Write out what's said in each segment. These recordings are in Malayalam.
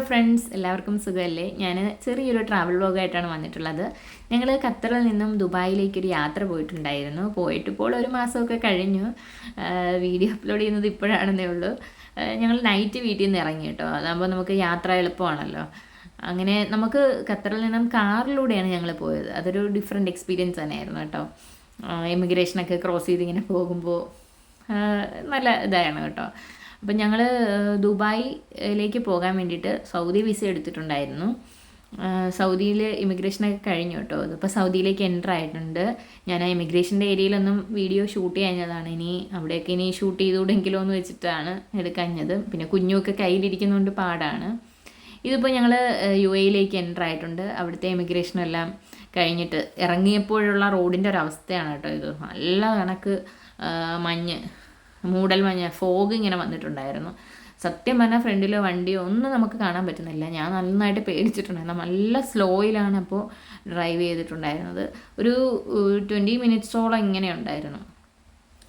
ഫ്രണ്ട്സ്, എല്ലാവർക്കും സുഖമല്ലേ? ഞാൻ ചെറിയൊരു ട്രാവൽ വ്ലോഗായിട്ടാണ് വന്നിട്ടുള്ളത്. ഞങ്ങൾ ഖത്തറിൽ നിന്നും ദുബായിലേക്കൊരു യാത്ര പോയിട്ടുണ്ടായിരുന്നു. പോയിട്ടിപ്പോൾ ഒരു മാസമൊക്കെ കഴിഞ്ഞു. വീഡിയോ അപ്ലോഡ് ചെയ്യുന്നത് ഇപ്പോഴാണെന്നേ ഉള്ളൂ. ഞങ്ങൾ നൈറ്റ് വീട്ടിൽ നിന്ന് ഇറങ്ങി കേട്ടോ. അതാകുമ്പോൾ നമുക്ക് യാത്ര എളുപ്പമാണല്ലോ. അങ്ങനെ നമുക്ക് ഖത്തറിൽ നിന്നും കാറിലൂടെയാണ് ഞങ്ങൾ പോയത്. അതൊരു ഡിഫറെൻറ്റ് എക്സ്പീരിയൻസ് തന്നെയായിരുന്നു കേട്ടോ. ഇമിഗ്രേഷനൊക്കെ ക്രോസ് ചെയ്ത് ഇങ്ങനെ പോകുമ്പോൾ നല്ല ഇതായിരുന്നു കേട്ടോ. അപ്പം ഞങ്ങൾ ദുബായിലേക്ക് പോകാൻ വേണ്ടിയിട്ട് സൗദി വിസ എടുത്തിട്ടുണ്ടായിരുന്നു. സൗദിയിൽ ഇമിഗ്രേഷനൊക്കെ കഴിഞ്ഞു കേട്ടോ. ഇതിപ്പോൾ സൗദിയിലേക്ക് എൻ്റർ ആയിട്ടുണ്ട്. ഞാൻ ആ ഇമിഗ്രേഷൻ്റെ ഏരിയയിലൊന്നും വീഡിയോ ഷൂട്ട് കഴിഞ്ഞതാണ്. അവിടെയൊക്കെ ഇനി ഷൂട്ട് ചെയ്തുകൂടെങ്കിലോ എന്ന് വെച്ചിട്ടാണ് എടുക്കഞ്ഞത്. പിന്നെ കുഞ്ഞുമൊക്കെ കയ്യിലിരിക്കുന്നതുകൊണ്ട് പാടാണ്. ഇതിപ്പോൾ ഞങ്ങൾ UAE എൻ്റർ ആയിട്ടുണ്ട്. അവിടുത്തെ ഇമിഗ്രേഷനെല്ലാം കഴിഞ്ഞിട്ട് ഇറങ്ങിയപ്പോഴുള്ള റോഡിൻ്റെ ഒരു അവസ്ഥയാണ് കേട്ടോ ഇത്. നല്ല കണക്ക് മൂടൽ മഞ്ഞ്, ഫോഗ് ഇങ്ങനെ വന്നിട്ടുണ്ടായിരുന്നു. സത്യം പറഞ്ഞാൽ ഫ്രണ്ടിൽ വണ്ടിയോ ഒന്നും നമുക്ക് കാണാൻ പറ്റുന്നില്ല. ഞാൻ നന്നായിട്ട് പേടിച്ചിട്ടുണ്ടായിരുന്നു. നല്ല സ്ലോയിലാണ് അപ്പോൾ ഡ്രൈവ് ചെയ്തിട്ടുണ്ടായിരുന്നത്. ഒരു 20 മിനിറ്റ്സോളം ഇങ്ങനെ ഉണ്ടായിരുന്നു.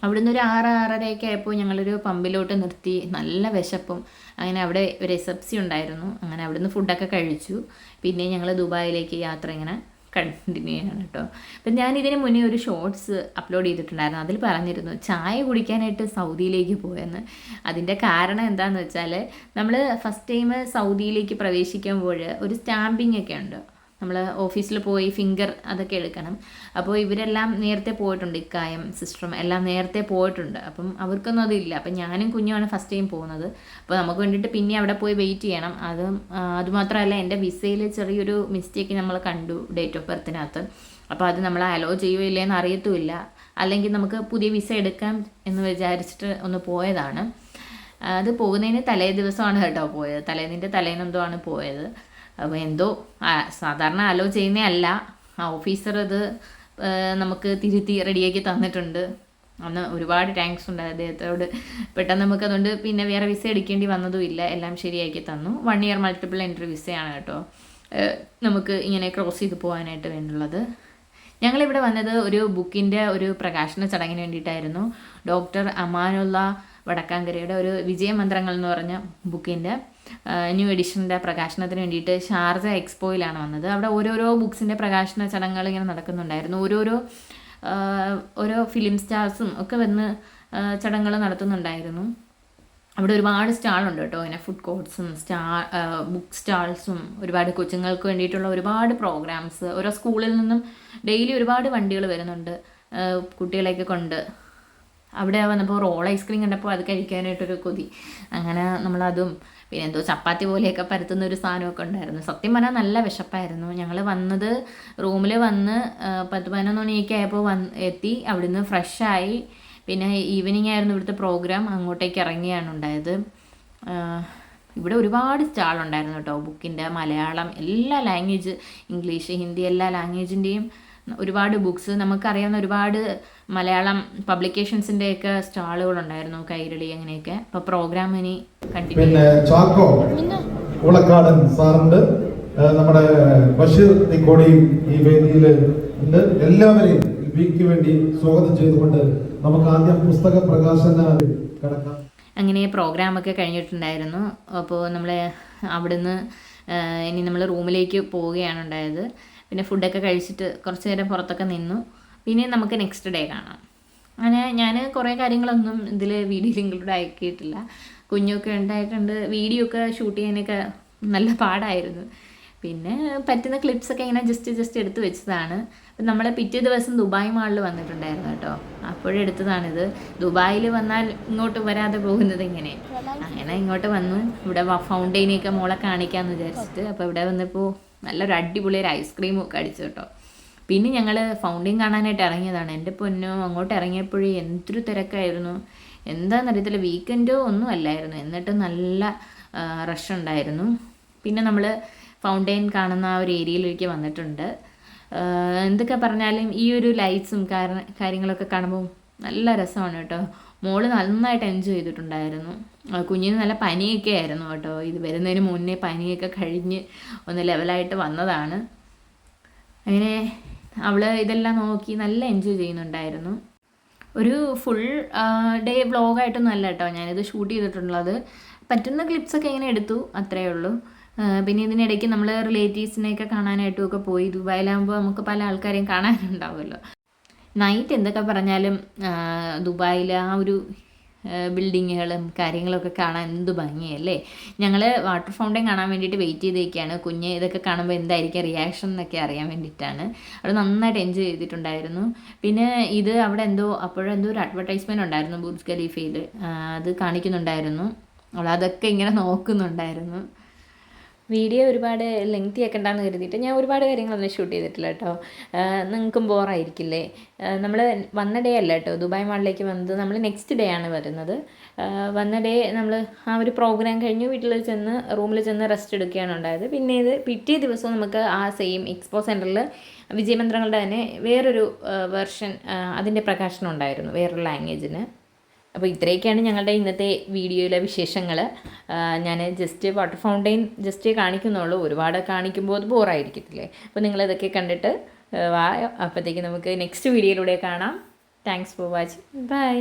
അവിടുന്ന് ഒരു 6-6:30 ആയപ്പോൾ ഞങ്ങളൊരു പമ്പിലോട്ട് നിർത്തി. നല്ല വിശപ്പും. അങ്ങനെ അവിടെ ഒരു SFC ഉണ്ടായിരുന്നു. അങ്ങനെ അവിടുന്ന് ഫുഡൊക്കെ കഴിച്ചു. പിന്നെ ഞങ്ങൾ ദുബായിലേക്ക് യാത്ര ഇങ്ങനെ കണ്ടിന്യൂ ചെയ്യണം കേട്ടോ. അപ്പം ഞാനിതിന് മുന്നേ ഒരു ഷോർട്സ് അപ്ലോഡ് ചെയ്തിട്ടുണ്ടായിരുന്നു. അതിൽ പറഞ്ഞിരുന്നു ചായ കുടിക്കാനായിട്ട് സൗദിയിലേക്ക് പോയെന്ന്. അതിൻ്റെ കാരണം എന്താണെന്ന് വെച്ചാൽ, നമ്മൾ ഫസ്റ്റ് ടൈം സൗദിയിലേക്ക് പ്രവേശിക്കുമ്പോൾ ഒരു സ്റ്റാമ്പിംഗ് ഒക്കെ ഉണ്ട്. നമ്മൾ ഓഫീസിൽ പോയി ഫിംഗർ അതൊക്കെ എടുക്കണം. അപ്പോൾ ഇവരെല്ലാം നേരത്തെ പോയിട്ടുണ്ട്. ഇക്കായും സിസ്റ്ററും എല്ലാം നേരത്തെ പോയിട്ടുണ്ട്. അപ്പം അവർക്കൊന്നും അതില്ല. അപ്പം ഞാനും കുഞ്ഞുമാണ് ഫസ്റ്റ് ടൈം പോകുന്നത്. അപ്പോൾ നമുക്ക് വേണ്ടിയിട്ട് പിന്നെ അവിടെ പോയി വെയിറ്റ് ചെയ്യണം. അതുമാത്രമല്ല, എൻ്റെ വിസയിൽ ചെറിയൊരു മിസ്റ്റേക്ക് നമ്മൾ കണ്ടു ഡേറ്റ് ഓഫ് ബർത്തിനകത്ത്. അപ്പോൾ അത് നമ്മൾ അലോ ചെയ്യുകയില്ലേ എന്ന് അറിയത്തുമില്ല. അല്ലെങ്കിൽ നമുക്ക് പുതിയ വിസ എടുക്കാം എന്ന് വിചാരിച്ചിട്ട് ഒന്ന് പോയതാണ്. അത് പോകുന്നതിന് തലേ ദിവസമാണ് കേട്ടോ പോയത്. തലേന്നെന്തോ ആണ് പോയത്. അപ്പോൾ എന്തോ സാധാരണ അലോ ചെയ്യുന്നേ അല്ല. ആ ഓഫീസർ അത് നമുക്ക് തിരുത്തി റെഡിയാക്കി തന്നിട്ടുണ്ട്. അന്ന് ഒരുപാട് താങ്ക്സ് ഉണ്ട് അദ്ദേഹത്തോട്. പെട്ടെന്ന് നമുക്കതുകൊണ്ട് പിന്നെ വേറെ വിസ എടുക്കേണ്ടി വന്നതും ഇല്ല. എല്ലാം ശരിയാക്കി തന്നു. 1 ഇയർ മൾട്ടിപ്പിൾ എൻട്രി വിസയാണ് കേട്ടോ നമുക്ക് ഇങ്ങനെ ക്രോസ് ചെയ്ത് പോകാനായിട്ട് വേണ്ടുള്ളത്. ഞങ്ങളിവിടെ വന്നത് ഒരു ബുക്കിൻ്റെ ഒരു പ്രകാശന ചടങ്ങിന് വേണ്ടിയിട്ടായിരുന്നു. ഡോക്ടർ അമാനുള്ള വടക്കാങ്കരയുടെ ഒരു വിജയമന്ത്രങ്ങൾ എന്ന് പറഞ്ഞ ബുക്കിൻ്റെ ന്യൂ എഡിഷൻ്റെ പ്രകാശനത്തിന് വേണ്ടിയിട്ട് ഷാർജ എക്സ്പോയിലാണ് വന്നത്. അവിടെ ഓരോരോ ബുക്സിൻ്റെ പ്രകാശന ചടങ്ങുകൾ ഇങ്ങനെ നടക്കുന്നുണ്ടായിരുന്നു. ഓരോ ഫിലിം സ്റ്റാർസും ഒക്കെ വന്ന് ചടങ്ങുകൾ നടത്തുന്നുണ്ടായിരുന്നു. അവിടെ ഒരുപാട് സ്റ്റാളുണ്ട് കേട്ടോ. ഇങ്ങനെ ഫുഡ് കോർട്ട്സും ബുക്ക് സ്റ്റാൾസും ഒരുപാട് കൊച്ചുങ്ങൾക്ക് വേണ്ടിയിട്ടുള്ള ഒരുപാട് പ്രോഗ്രാംസ്. ഓരോ സ്കൂളിൽ നിന്നും ഡെയിലി ഒരുപാട് വണ്ടികൾ വരുന്നുണ്ട് കുട്ടികളെയൊക്കെ കൊണ്ട്. അവിടെ വന്നപ്പോൾ റോൾ ഐസ്ക്രീം കണ്ടപ്പോൾ അത് കഴിക്കാനായിട്ടൊരു കൊതി. അങ്ങനെ നമ്മളതും പിന്നെ എന്തോ ചപ്പാത്തി പോലെയൊക്കെ പരത്തുന്ന ഒരു സാധനമൊക്കെ ഉണ്ടായിരുന്നു. സത്യം പറഞ്ഞാൽ നല്ല വിശപ്പായിരുന്നു. ഞങ്ങൾ വന്നത് റൂമിൽ വന്ന് 10-11 മണിയൊക്കെ ആയപ്പോൾ എത്തി. അവിടുന്ന് ഫ്രഷായി. പിന്നെ ഈവനിങ് ആയിരുന്നു ഇവിടുത്തെ പ്രോഗ്രാം. അങ്ങോട്ടേക്ക് ഇറങ്ങിയാണ് ഉണ്ടായത്. ഇവിടെ ഒരുപാട് സ്റ്റാളുണ്ടായിരുന്നു കേട്ടോ. ബുക്കിൻ്റെ മലയാളം, എല്ലാ ലാംഗ്വേജ്, ഇംഗ്ലീഷ്, ഹിന്ദി, എല്ലാ ലാംഗ്വേജിൻ്റെയും ഒരുപാട് ബുക്സ്. നമുക്കറിയാവുന്ന ഒരുപാട് മലയാളം പബ്ലിക്കേഷൻസിൻ്റെയൊക്കെ സ്റ്റാളുകളുണ്ടായിരുന്നു. കൈരളി അങ്ങനെയൊക്കെ. അപ്പോൾ പ്രോഗ്രാം ഇനി കണ്ടിന്യൂ. പിന്നെ ചാക്കോ ഉളക്കാടൻ സാറുണ്ട്, നമ്മുടെ ബഷീർ നിക്കോടിയും ഈ വേദിയിൽ ഉണ്ട്. എല്ലാവരെയും വിക്ക് വേണ്ടി സ്വാഗതം ചെയ്തുകൊണ്ട് നമുക്ക് ആദ്യം പുസ്തക പ്രകാശന കിടക്കാം. അങ്ങനെ പ്രോഗ്രാമൊക്കെ കഴിഞ്ഞിട്ടുണ്ടായിരുന്നു. അപ്പോൾ നമ്മൾ അവിടുന്ന് ഇനി നമ്മൾ റൂമിലേക്ക് പോവുകയാണ് ഉണ്ടായത്. പിന്നെ ഫുഡൊക്കെ കഴിച്ചിട്ട് കുറച്ച് നേരം പുറത്തൊക്കെ നിന്നു. പിന്നെ നമുക്ക് നെക്സ്റ്റ് ഡേ കാണാം. അങ്ങനെ ഞാൻ കുറേ കാര്യങ്ങളൊന്നും ഇതിൽ വീഡിയോയിൽ ഇൻക്ലൂഡ് ആക്കിയിട്ടില്ല. കുഞ്ഞൊക്കെ ഉണ്ടായിട്ടുണ്ട്. വീഡിയോ ഒക്കെ ഷൂട്ട് ചെയ്യാനൊക്കെ നല്ല പാടായിരുന്നു. പിന്നെ പറ്റുന്ന ക്ലിപ്സൊക്കെ ഇങ്ങനെ ജസ്റ്റ് എടുത്ത് വെച്ചതാണ്. അപ്പം നമ്മൾ പിറ്റേ ദിവസം ദുബായ് മാളിൽ വന്നിട്ടുണ്ടായിരുന്നു കേട്ടോ. അപ്പോഴെടുത്തതാണിത്. ദുബായിൽ വന്നാൽ ഇങ്ങോട്ട് വരാതെ പോകുന്നത് ഇങ്ങനെ. അങ്ങനെ ഇങ്ങോട്ട് വന്നു. ഇവിടെ ഫൗണ്ടെയിനൊക്കെ മോളെ കാണിക്കാമെന്ന് വിചാരിച്ചിട്ട്. അപ്പോൾ ഇവിടെ വന്നപ്പോൾ നല്ലൊരു അടിപൊളി ഒരു ഐസ്ക്രീമും ഒക്കെ അടിച്ചു കേട്ടോ. പിന്നെ ഞങ്ങൾ ഫൗണ്ടെയിൻ കാണാനായിട്ട് ഇറങ്ങിയതാണ്. എൻ്റെ പൊന്നോ, അങ്ങോട്ട് ഇറങ്ങിയപ്പോഴേ എന്തൊരു തിരക്കായിരുന്നു. എന്താണെന്നറിയത്തില്ല, വീക്കെൻഡോ ഒന്നും അല്ലായിരുന്നു. എന്നിട്ട് നല്ല റഷ് ഉണ്ടായിരുന്നു. പിന്നെ നമ്മൾ ഫൗണ്ടെയിൻ കാണുന്ന ആ ഒരു ഏരിയയിലേക്ക് വന്നിട്ടുണ്ട്. എന്തൊക്കെ പറഞ്ഞാലും ഈ ഒരു ലൈറ്റ്സും കാര്യങ്ങളൊക്കെ കാണുമ്പോൾ നല്ല രസമാണ് കേട്ടോ. മോള് നന്നായിട്ട് എൻജോയ് ചെയ്തിട്ടുണ്ടായിരുന്നു. കുഞ്ഞിന് നല്ല പനിയൊക്കെ ആയിരുന്നു കേട്ടോ. ഇത് വരുന്നതിന് മുന്നേ പനിയൊക്കെ കഴിഞ്ഞ് ഒന്ന് ലെവലായിട്ട് വന്നതാണ്. അങ്ങനെ അവൾ ഇതെല്ലാം നോക്കി നല്ല എൻജോയ് ചെയ്യുന്നുണ്ടായിരുന്നു. ഒരു ഫുൾ ഡേ വ്ളോഗായിട്ടൊന്നും അല്ല കേട്ടോ ഞാനിത് ഷൂട്ട് ചെയ്തിട്ടുള്ളത്. പറ്റുന്ന ക്ലിപ്സൊക്കെ ഇങ്ങനെ എടുത്തു, അത്രയേ ഉള്ളൂ. പിന്നെ ഇതിനിടയ്ക്ക് നമ്മൾ റിലേറ്റീവ്സിനെയൊക്കെ കാണാനായിട്ടും ഒക്കെ പോയി. ദുബായിലാകുമ്പോൾ നമുക്ക് പല ആൾക്കാരെയും കാണാനുണ്ടാവുമല്ലോ. നൈറ്റ് എന്തൊക്കെ പറഞ്ഞാലും ദുബായിൽ ആ ഒരു ബിൽഡിങ്ങുകളും കാര്യങ്ങളൊക്കെ കാണാൻ എന്ത് ഭംഗിയല്ലേ. ഞങ്ങൾ വാട്ടർ ഫൗണ്ടൻ കാണാൻ വേണ്ടിയിട്ട് വെയിറ്റ് ചെയ്തേക്കാണ്. കുഞ്ഞ് ഇതൊക്കെ കാണുമ്പോൾ എന്തായിരിക്കും റിയാക്ഷൻ എന്നൊക്കെ അറിയാൻ വേണ്ടിയിട്ടാണ്. അവിടെ നന്നായിട്ട് എൻജോയ് ചെയ്തിട്ടുണ്ടായിരുന്നു. പിന്നെ ഇത് അവിടെ അപ്പോഴെന്തോ ഒരു അഡ്വർടൈസ്മെൻറ്റ് ഉണ്ടായിരുന്നു ബുർജ് ഖലീഫയിൽ, അത് കാണിക്കുന്നുണ്ടായിരുന്നു. അവളതൊക്കെ ഇങ്ങനെ നോക്കുന്നുണ്ടായിരുന്നു. വീഡിയോ ഒരുപാട് ലെങ്തി ആക്കണ്ടെന്ന് കരുതിയിട്ട് ഞാൻ ഒരുപാട് കാര്യങ്ങളൊന്നും ഷൂട്ട് ചെയ്തിട്ടില്ല കേട്ടോ. നിങ്ങൾക്കും ബോറായിരിക്കില്ലേ. നമ്മൾ വന്ന ഡേ അല്ല കേട്ടോ ദുബായ് മാളിലേക്ക് വന്നത്, നമ്മൾ നെക്സ്റ്റ് ഡേ ആണ് വരുന്നത്. വന്ന ഡേ നമ്മൾ ആ ഒരു പ്രോഗ്രാം കഴിഞ്ഞ് റൂമിൽ ചെന്ന് റെസ്റ്റ് എടുക്കുകയാണ് ഉണ്ടായത്. പിന്നെ പിറ്റേ ദിവസം നമുക്ക് ആ സെയിം എക്സ്പോ സെൻറ്ററിൽ വിജയമന്ത്രങ്ങളുടെ തന്നെ വേറൊരു വെർഷൻ അതിൻ്റെ പ്രകാശനം ഉണ്ടായിരുന്നു വേറൊരു ലാംഗ്വേജിന്. അപ്പോൾ ഇത്രയൊക്കെയാണ് ഞങ്ങളുടെ ഇന്നത്തെ വീഡിയോയിലെ വിശേഷങ്ങൾ. ഞാൻ ജസ്റ്റ് വാട്ടർ ഫൗണ്ടെയിൻ ജസ്റ്റ് കാണിക്കുന്നുള്ളൂ, ഒരുപാട് കാണിക്കുമ്പോൾ അത് ബോറായിരിക്കത്തില്ലേ. അപ്പോൾ നിങ്ങളിതൊക്കെ കണ്ടിട്ട് അപ്പോഴത്തേക്ക് നമുക്ക് നെക്സ്റ്റ് വീഡിയോയിലൂടെ കാണാം. Thanks for watching. ബൈ.